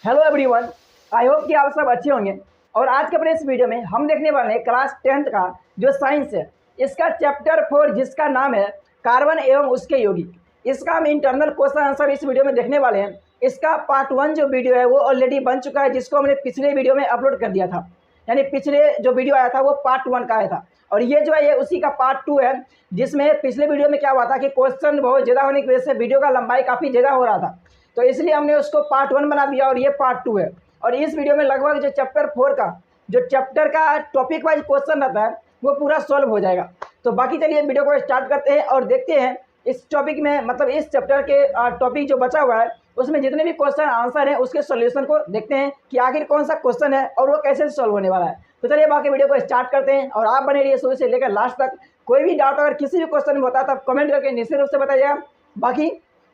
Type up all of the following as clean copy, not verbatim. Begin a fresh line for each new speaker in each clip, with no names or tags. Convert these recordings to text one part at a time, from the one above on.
Hello everyone, I hope कि आप सब अच्छे होंगे। और आज के अपने इस वीडियो में हम देखने वाले हैं क्लास 10th का जो साइंस है, इसका चैप्टर 4 जिसका नाम है कार्बन एवं उसके यौगिक। इसका हम इंटरनल क्वेश्चन आंसर इस वीडियो में देखने वाले हैं। इसका पार्ट 1 जो वीडियो है वो ऑलरेडी बन चुका है, जिसको हमने पिछले वीडियो में अपलोड कर दिया था। यानी पिछले जो वीडियो आया था वो पार्ट 1 का आया था, और ये जो है ये उसी का पार्ट 2 है, जिसमें पिछले वीडियो में क्या हुआ था कि क्वेश्चन बहुत ज़्यादा होने की वजह से वीडियो का लंबाई काफ़ी ज़्यादा हो रहा था, तो इसलिए हमने उसको पार्ट 1 बना दिया और ये पार्ट 2 है। और इस वीडियो में लगभग जो चैप्टर 4 का जो चैप्टर का टॉपिक वाइज क्वेश्चन रहता है वो पूरा सॉल्व हो जाएगा। तो बाकी चलिए वीडियो को स्टार्ट करते हैं और देखते हैं इस टॉपिक में, मतलब इस चैप्टर के टॉपिक जो बचा हुआ है उसमें जितने भी क्वेश्चन आंसर हैं उसके सॉल्यूशन को देखते हैं कि आखिर कौन सा क्वेश्चन है और वो कैसे सॉल्व होने वाला है। तो चलिए बाकी वीडियो को स्टार्ट करते हैं और आप बने रहिए शुरू से लेकर लास्ट तक। कोई भी डाउट अगर किसी भी क्वेश्चन में होता है तो कमेंट करके निश्चित रूप से बताइएगा। बाकी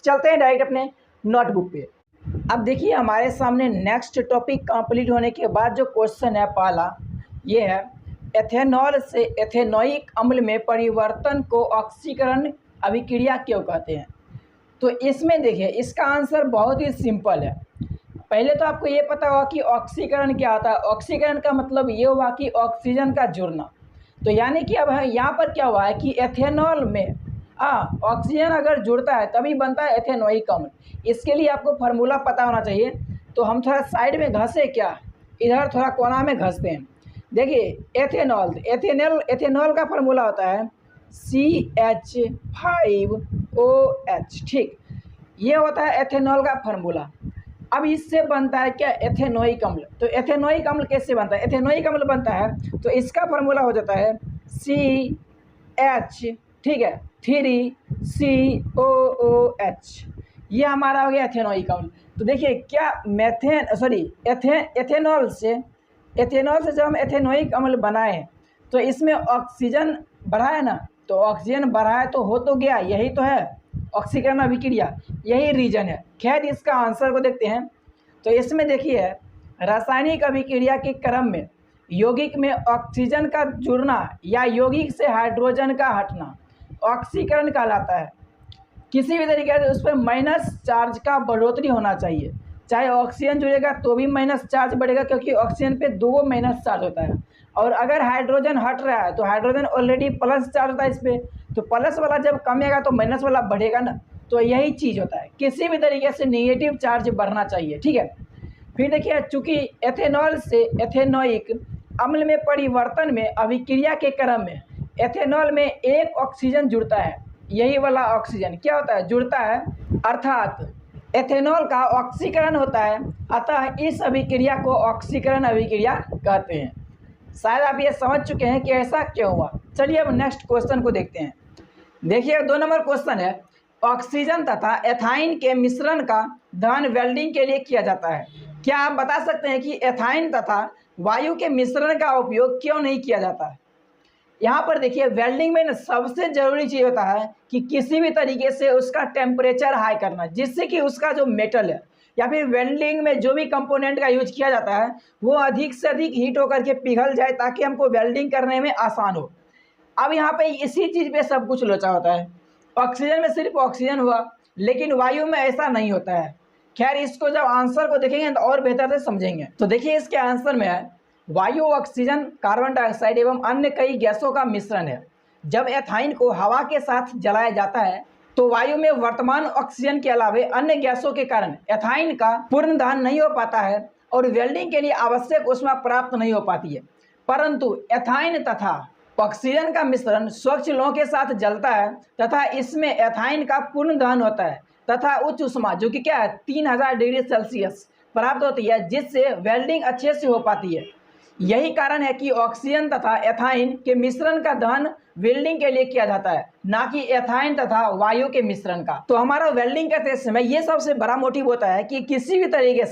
चलते हैं डायरेक्ट अपने नोटबुक पे। अब देखिए हमारे सामने नेक्स्ट टॉपिक कंप्लीट होने के बाद जो क्वेश्चन है पहला ये है, एथेनॉल से एथेनोइक अम्ल में परिवर्तन को ऑक्सीकरण अभिक्रिया क्यों कहते हैं। तो इसमें देखिए इसका आंसर बहुत ही सिंपल है। पहले तो आपको ये पता होगा कि ऑक्सीकरण क्या होता है। ऑक्सीकरण का मतलब ये हुआ कि ऑक्सीजन का जुड़ना। तो यानी कि अब यहाँ पर क्या हुआ है कि एथेनॉल में ऑक्सीजन अगर जुड़ता है तभी बनता है एथेनोइक अम्ल। इसके लिए आपको फार्मूला पता होना चाहिए। तो हम थोड़ा साइड में घसे, क्या इधर थोड़ा कोना में घसते हैं। देखिए एथेनॉल का फार्मूला होता है CH5OH। ठीक, ये होता है एथेनॉल का फार्मूला। अब इससे बनता है क्या, एथेनोइक अम्ल। तो एथेनोइक अम्ल कैसे बनता है, एथेनोइक अम्ल बनता है तो इसका फार्मूला हो जाता है CH, ठीक है, 3COOH। ये हमारा हो गया एथेनोइक अम्ल। तो देखिए क्या एथेनॉल से जब हम एथेनोइक अम्ल बनाए तो इसमें ऑक्सीजन बढ़ा है ना, तो ऑक्सीजन बढ़ा है तो हो तो गया, यही तो है ऑक्सीकरण अभिक्रिया, यही रीजन है। खैर इसका आंसर को देखते हैं। तो इसमें देखिए रासायनिक अभिक्रिया के क्रम में यौगिक में ऑक्सीजन का जुड़ना या यौगिक से हाइड्रोजन का हटना ऑक्सीकरण कहलाता है। किसी भी तरीके से उस पर माइनस चार्ज का बढ़ोतरी होना चाहिए। चाहे ऑक्सीजन जुड़ेगा तो भी माइनस चार्ज बढ़ेगा, क्योंकि ऑक्सीजन पे 2 माइनस चार्ज होता है। और अगर हाइड्रोजन हट रहा है तो हाइड्रोजन ऑलरेडी प्लस चार्ज होता है इस पर, तो प्लस वाला जब कमेगा तो माइनस वाला बढ़ेगा ना। तो यही चीज़ होता है, किसी भी तरीके से नेगेटिव चार्ज बढ़ना चाहिए। ठीक है, फिर देखिए चूँकि एथेनॉल से एथेनोइक अम्ल में परिवर्तन में अभिक्रिया के क्रम में एथेनॉल में एक ऑक्सीजन जुड़ता है, यही वाला ऑक्सीजन क्या होता है, जुड़ता है, अर्थात एथेनॉल का ऑक्सीकरण होता है। अतः इस अभिक्रिया को ऑक्सीकरण अभिक्रिया कहते हैं। शायद आप ये समझ चुके हैं कि ऐसा क्यों हुआ। चलिए अब नेक्स्ट क्वेश्चन को देखते हैं। देखिए 2 नंबर क्वेश्चन है, ऑक्सीजन तथा एथाइन के मिश्रण का दहन वेल्डिंग के लिए किया जाता है। क्या आप बता सकते हैं कि एथाइन तथा वायु के मिश्रण का उपयोग क्यों नहीं किया जाता है। यहाँ पर देखिए वेल्डिंग में सबसे ज़रूरी चीज़ होता है कि किसी भी तरीके से उसका टेम्परेचर हाई करना, जिससे कि उसका जो मेटल है या फिर वेल्डिंग में जो भी कंपोनेंट का यूज किया जाता है वो अधिक से अधिक हीट होकर के पिघल जाए, ताकि हमको वेल्डिंग करने में आसान हो। अब यहाँ पे इसी चीज़ पे सब कुछ लोचा होता है। ऑक्सीजन में सिर्फ ऑक्सीजन हुआ, लेकिन वायु में ऐसा नहीं होता है। खैर इसको जब आंसर को देखेंगे तो और बेहतर से समझेंगे। तो देखिए इसके आंसर में है, वायु ऑक्सीजन कार्बन डाइऑक्साइड एवं अन्य कई गैसों का मिश्रण है। जब एथाइन को हवा के साथ जलाया जाता है तो वायु में वर्तमान ऑक्सीजन के अलावे अन्य गैसों के कारण एथाइन का पूर्ण दहन नहीं हो पाता है और वेल्डिंग के लिए आवश्यक ऊष्मा प्राप्त नहीं हो पाती है। परंतु एथाइन तथा ऑक्सीजन का मिश्रण स्वच्छ लौह के साथ जलता है तथा इसमें एथाइन का पूर्ण दहन होता है तथा उच्च ऊष्मा जो कि क्या है 3000 डिग्री सेल्सियस प्राप्त होती है, जिससे वेल्डिंग अच्छे से हो पाती है। यही कारण है कि ऑक्सीजन तथा एथाइन के मिश्रण का दहन वेल्डिंग के लिए किया जाता है, ना कि एथाइन तथा वायु के मिश्रण का। तो हमारा वेल्डिंग करते समय ये सबसे बड़ा मोटिव होता है कि किसी भी तरीके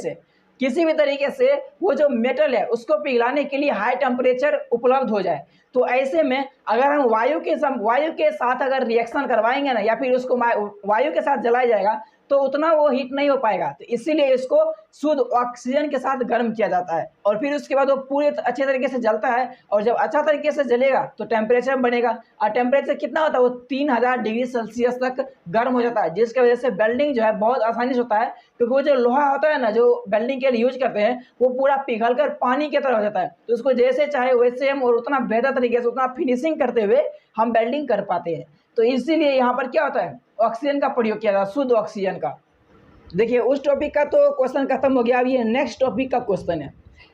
से वो जो मेटल है उसको पिघलाने के लिए हाई टेम्परेचर उपलब्ध हो जाए। तो ऐसे में अगर हम वायु के साथ अगर रिएक्शन करवाएंगे ना, या फिर उसको वायु के साथ जलाया जाएगा तो उतना वो हीट नहीं हो पाएगा। तो इसीलिए इसको शुद्ध ऑक्सीजन के साथ गर्म किया जाता है और फिर उसके बाद वो पूरे अच्छे तरीके से जलता है। और जब अच्छा तरीके से जलेगा तो टेम्परेचर बढ़ेगा, और टेम्परेचर कितना होता है, वो 3000 डिग्री सेल्सियस तक गर्म हो जाता है, जिसकी वजह से वेल्डिंग जो है बहुत आसानी से होता है। क्योंकि वो जो लोहा होता है ना, जो वेल्डिंग के लिए यूज करते हैं, वो पूरा पिघल कर पानी की तरह हो जाता है। तो उसको जैसे चाहे वैसे हम और उतना बेहतर तरीके से, उतना फिनिशिंग करते हुए हम वेल्डिंग कर पाते हैं। तो इसीलिए यहाँ पर क्या होता है, ऑक्सीजन का प्रयोग किया जाता है, शुद्ध ऑक्सीजन का। देखिए उस टॉपिक का तो क्वेश्चन खत्म हो गया। अब ये नेक्स्ट टॉपिक का क्वेश्चन है।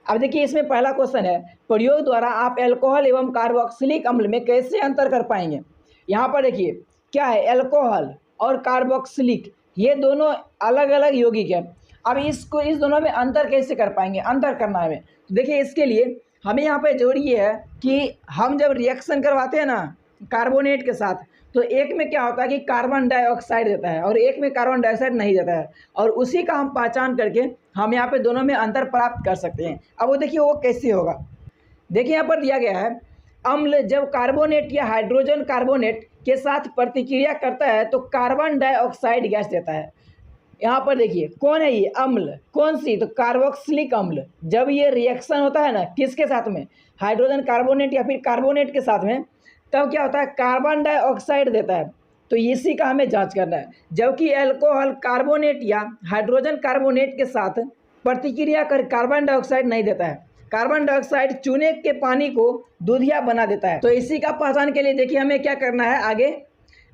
अब देखिए इसमें पहला क्वेश्चन है, प्रयोग द्वारा आप अल्कोहल एवं कार्बोक्सिलिक अम्ल में कैसे अंतर कर पाएंगे। यहाँ पर देखिए क्या है, अल्कोहल और कार्बोक्सिलिक ये दोनों अलग अलग यौगिक है। अब इसको इस दोनों में अंतर कैसे कर पाएंगे, अंतर करना है हमें। तो देखिए इसके लिए हमें यहाँ पे जरूरी है कि हम जब रिएक्शन करवाते हैं ना कार्बोनेट के साथ, तो एक में क्या होता है कि कार्बन डाइऑक्साइड देता है और एक में कार्बन डाइऑक्साइड नहीं देता है, और उसी का हम पहचान करके हम यहाँ पे दोनों में अंतर प्राप्त कर सकते हैं। अब वो देखिए वो कैसे होगा। देखिए यहाँ पर दिया गया है, अम्ल जब कार्बोनेट या हाइड्रोजन कार्बोनेट के साथ प्रतिक्रिया करता है तो कार्बन डाइऑक्साइड गैस देता है। यहाँ पर देखिए कौन है ये अम्ल, कौन सी, तो कार्बोक्सिलिक अम्ल। जब ये रिएक्शन होता है ना किसके साथ में, हाइड्रोजन कार्बोनेट या फिर कार्बोनेट के साथ में, तब क्या होता है, कार्बन डाइऑक्साइड देता है। तो इसी का हमें जांच करना है। जबकि अल्कोहल कार्बोनेट या हाइड्रोजन कार्बोनेट के साथ प्रतिक्रिया कर कार्बन डाइऑक्साइड नहीं देता है। कार्बन डाइऑक्साइड चूने के पानी को दूधिया बना देता है। तो इसी का पहचान के लिए देखिए हमें क्या करना है आगे।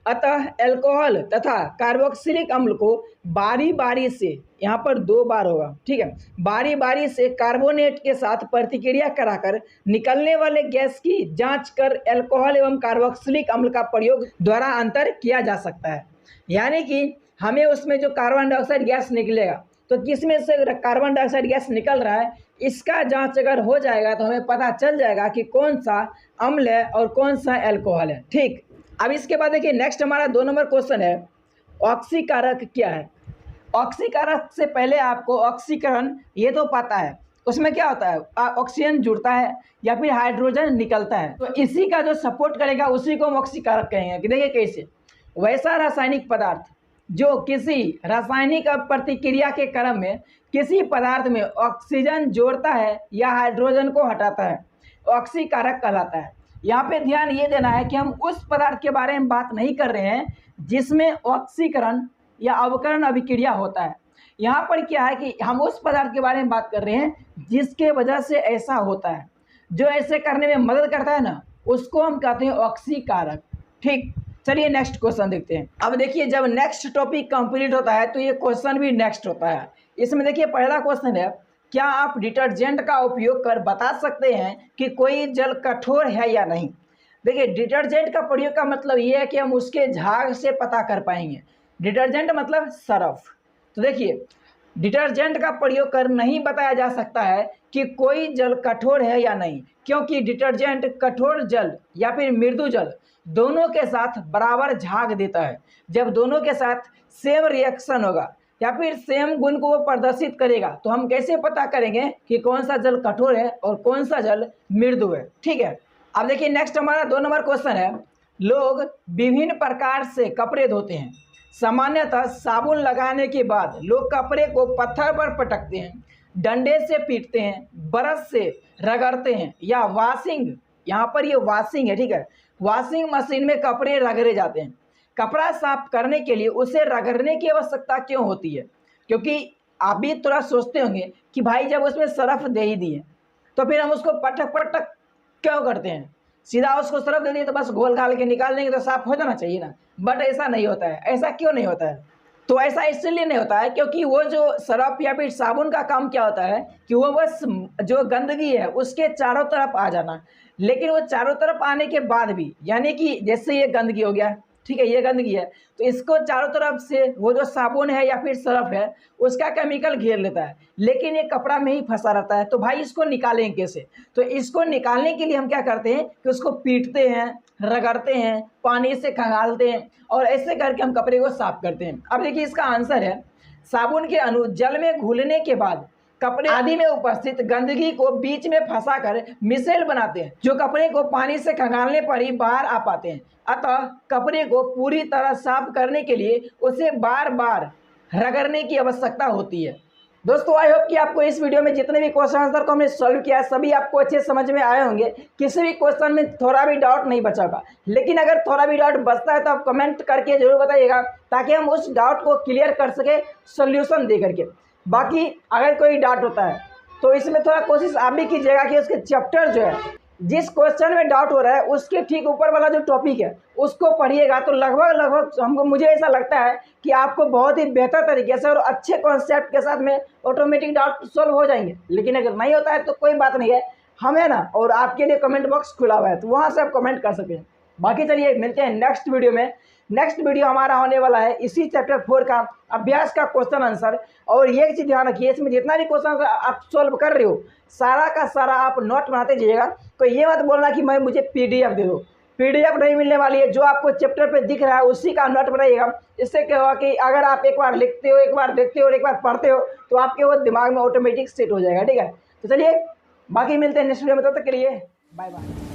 अतः अल्कोहल तथा कार्बोक्सिलिक अम्ल को बारी बारी से, यहाँ पर 2 बार होगा, ठीक है, बारी बारी से कार्बोनेट के साथ प्रतिक्रिया कराकर निकलने वाले गैस की जांच कर अल्कोहल एवं कार्बोक्सिलिक अम्ल का प्रयोग द्वारा अंतर किया जा सकता है। यानी कि हमें उसमें जो कार्बन डाइऑक्साइड गैस निकलेगा, तो किस में से कार्बन डाइऑक्साइड गैस निकल रहा है, इसका जांच अगर हो जाएगा तो हमें पता चल जाएगा कि कौन सा अम्ल है और कौन सा अल्कोहल है। ठीक, अब इसके बाद देखिए नेक्स्ट हमारा 2 नंबर क्वेश्चन है, ऑक्सीकारक क्या है। ऑक्सीकारक से पहले आपको ऑक्सीकरण ये तो पता है, उसमें क्या होता है, ऑक्सीजन जुड़ता है या फिर हाइड्रोजन निकलता है, तो इसी का जो सपोर्ट करेगा उसी को हम ऑक्सीकारक कहेंगे। कि देखिए कैसे, वैसा रासायनिक पदार्थ जो किसी रासायनिक प्रतिक्रिया के क्रम में किसी पदार्थ में ऑक्सीजन जोड़ता है या हाइड्रोजन को हटाता है, ऑक्सीकारक कहलाता है। यहाँ पे ध्यान ये देना है कि हम उस पदार्थ के बारे में बात नहीं कर रहे हैं जिसमें ऑक्सीकरण या अवकरण अभिक्रिया होता है। यहाँ पर क्या है कि हम उस पदार्थ के बारे में बात कर रहे हैं जिसके वजह से ऐसा होता है, जो ऐसे करने में मदद करता है ना, उसको हम कहते हैं ऑक्सीकारक। ठीक, चलिए नेक्स्ट क्वेश्चन देखते हैं। अब देखिए जब नेक्स्ट टॉपिक कंप्लीट होता है तो ये क्वेश्चन भी नेक्स्ट होता है। इसमें देखिए पहला क्वेश्चन है, क्या आप डिटर्जेंट का उपयोग कर बता सकते हैं कि कोई जल कठोर है या नहीं। देखिए डिटर्जेंट का प्रयोग का मतलब ये है कि हम उसके झाग से पता कर पाएंगे। डिटर्जेंट मतलब सरफ। तो देखिए डिटर्जेंट का प्रयोग कर नहीं बताया जा सकता है कि कोई जल कठोर है या नहीं, क्योंकि डिटर्जेंट कठोर जल या फिर मृदु जल दोनों के साथ बराबर झाग देता है। जब दोनों के साथ सेम रिएक्शन होगा या फिर सेम गुण को वो प्रदर्शित करेगा, तो हम कैसे पता करेंगे कि कौन सा जल कठोर है और कौन सा जल मृदु है। ठीक है, अब देखिए नेक्स्ट हमारा 2 नंबर क्वेश्चन है, लोग विभिन्न प्रकार से कपड़े धोते हैं। सामान्यतः साबुन लगाने के बाद लोग कपड़े को पत्थर पर पटकते हैं, डंडे से पीटते हैं, ब्रश से रगड़ते हैं, या वॉशिंग, यहाँ पर ये वॉशिंग है, ठीक है, वॉशिंग मशीन में कपड़े रगड़े जाते हैं। कपड़ा साफ करने के लिए उसे रगड़ने की आवश्यकता क्यों होती है, क्योंकि आप भी थोड़ा सोचते होंगे कि भाई जब उसमें सरफ दे ही दिए तो फिर हम उसको पटक पटक क्यों करते हैं, सीधा उसको सरफ दे दिए तो बस घोल घाल के निकाल देंगे तो साफ हो जाना चाहिए ना। बट ऐसा नहीं होता है। ऐसा क्यों नहीं होता है, तो ऐसा इसलिए नहीं होता है क्योंकि वो जो सरफ या फिर साबुन का काम क्या होता है कि वो बस जो गंदगी है उसके चारों तरफ आ जाना, लेकिन वो चारों तरफ आने के बाद भी, यानी कि जैसे ये गंदगी हो गया, ठीक है, ये गंदगी है, तो इसको चारों तरफ से वो जो साबुन है या फिर सरफ है उसका केमिकल घेर लेता है, लेकिन ये कपड़ा में ही फंसा रहता है। तो भाई इसको निकालें कैसे, तो इसको निकालने के लिए हम क्या करते हैं कि उसको पीटते हैं, रगड़ते हैं, पानी से खंगालते हैं, और ऐसे करके हम कपड़े को साफ करते हैं। अब देखिए इसका आंसर है, साबुन के अणु जल में घुलने के बाद कपड़े आदि में उपस्थित गंदगी को बीच में फंसाकर मिसेल बनाते हैं, जो कपड़े को पानी से खंगालने पर ही बाहर आ पाते हैं। अतः कपड़े को पूरी तरह साफ करने के लिए उसे बार बार रगड़ने की आवश्यकता होती है। दोस्तों आई होप कि आपको इस वीडियो में जितने भी क्वेश्चन आंसर को हमने सॉल्व किया है सभी आपको अच्छे समझ में आए होंगे, किसी भी क्वेश्चन में थोड़ा भी डाउट नहीं बचा होगा। लेकिन अगर थोड़ा भी डाउट बचता है तो आप कमेंट करके जरूर बताइएगा ताकि हम उस डाउट को क्लियर कर सके सोल्यूशन दे करके। बाकी अगर कोई डाउट होता है तो इसमें थोड़ा कोशिश आप भी कीजिएगा कि उसके चैप्टर जो है, जिस क्वेश्चन में डाउट हो रहा है उसके ठीक ऊपर वाला जो टॉपिक है उसको पढ़िएगा तो लगभग मुझे ऐसा लगता है कि आपको बहुत ही बेहतर तरीके से और अच्छे कॉन्सेप्ट के साथ में ऑटोमेटिक डाउट सॉल्व हो जाएंगे। लेकिन अगर नहीं होता है तो कोई बात नहीं है, हमें ना और आपके लिए कमेंट बॉक्स खुला हुआ है तो वहाँ से आप कमेंट कर सकते हैं। बाकी चलिए मिलते हैं नेक्स्ट वीडियो में। नेक्स्ट वीडियो हमारा होने वाला है इसी चैप्टर 4 का अभ्यास का क्वेश्चन आंसर। और ये चीज़ ध्यान रखिए, इसमें जितना भी क्वेश्चन आप सॉल्व कर रहे हो सारा का सारा आप नोट बनाते जाइएगा। तो ये मत बोलना कि मुझे PDF दे दो, PDF नहीं मिलने वाली है। जो आपको चैप्टर पे दिख रहा है उसी का नोट बनाइएगा। इससे क्या होगा कि अगर आप एक बार लिखते हो, एक बार देखते हो और एक बार पढ़ते हो तो आपके वो दिमाग में ऑटोमेटिक सेट हो जाएगा। ठीक है, तो चलिए बाकी मिलते हैं नेक्स्ट वीडियो में, तब तक के लिए बाय बाय।